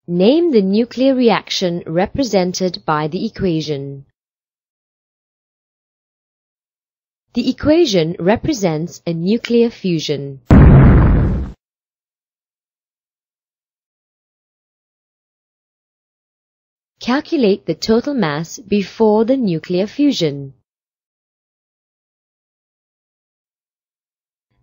Name the nuclear reaction represented by the equation. The equation represents a nuclear fusion. Calculate the total mass before the nuclear fusion.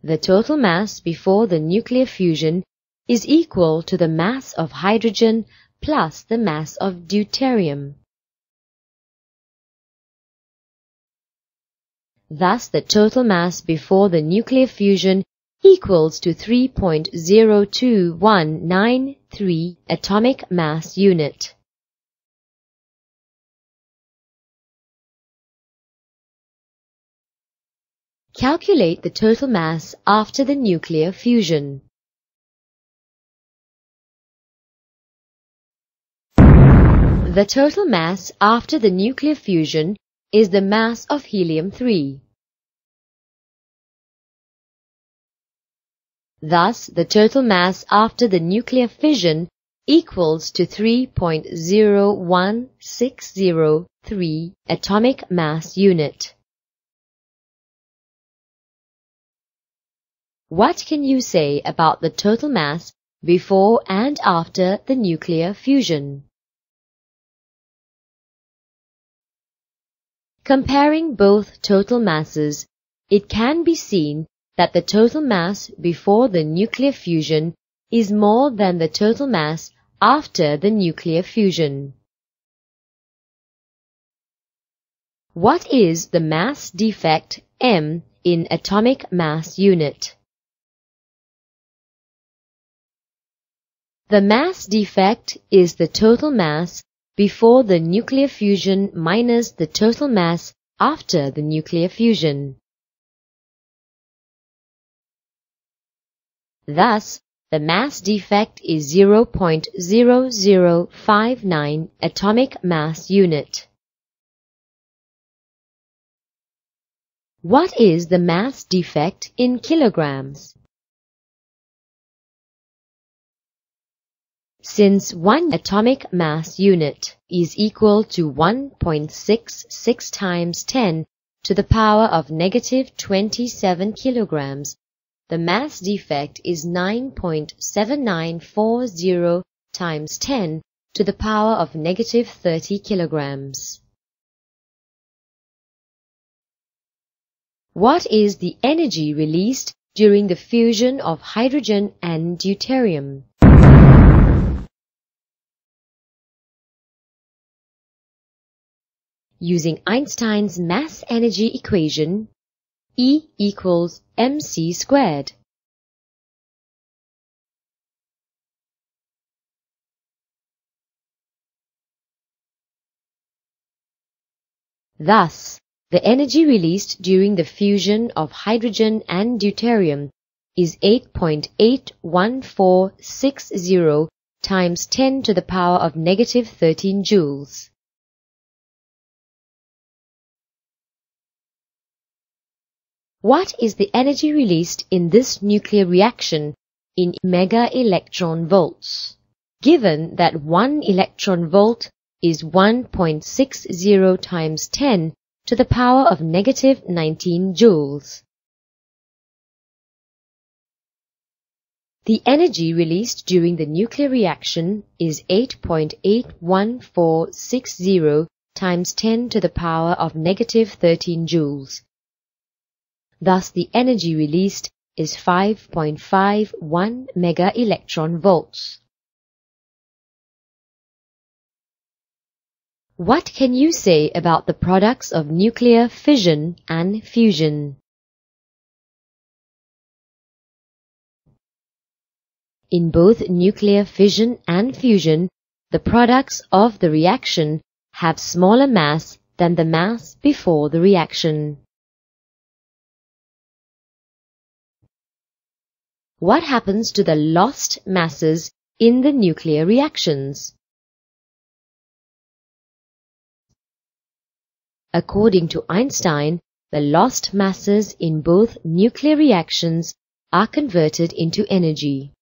The total mass before the nuclear fusion is equal to the mass of hydrogen plus the mass of deuterium. Thus, the total mass before the nuclear fusion equals to 3.02193 atomic mass unit. Calculate the total mass after the nuclear fusion. The total mass after the nuclear fusion is the mass of helium-3. Thus, the total mass after the nuclear fission equals to 3.01603 atomic mass unit. What can you say about the total mass before and after the nuclear fusion? Comparing both total masses, it can be seen that the total mass before the nuclear fusion is more than the total mass after the nuclear fusion. What is the mass defect m in atomic mass unit? The mass defect is the total mass before the nuclear fusion minus the total mass after the nuclear fusion. Thus, the mass defect is 0.0059 atomic mass unit. What is the mass defect in kilograms? Since 1 atomic mass unit is equal to 1.66 times 10 to the power of negative 27 kilograms, the mass defect is 9.7940 times 10 to the power of negative 30 kilograms. What is the energy released during the fusion of hydrogen and deuterium? Using Einstein's mass-energy equation, E equals mc squared. Thus, the energy released during the fusion of hydrogen and deuterium is 8.81460 times 10 to the power of negative 13 joules. What is the energy released in this nuclear reaction in mega-electron volts? Given that 1 electron volt is 1.60 times 10 to the power of negative 19 joules. The energy released during the nuclear reaction is 8.81460 times 10 to the power of negative 13 joules. Thus, the energy released is 5.51 mega-electron volts. What can you say about the products of nuclear fission and fusion? In both nuclear fission and fusion, the products of the reaction have smaller mass than the mass before the reaction. What happens to the lost masses in the nuclear reactions? According to Einstein, the lost masses in both nuclear reactions are converted into energy.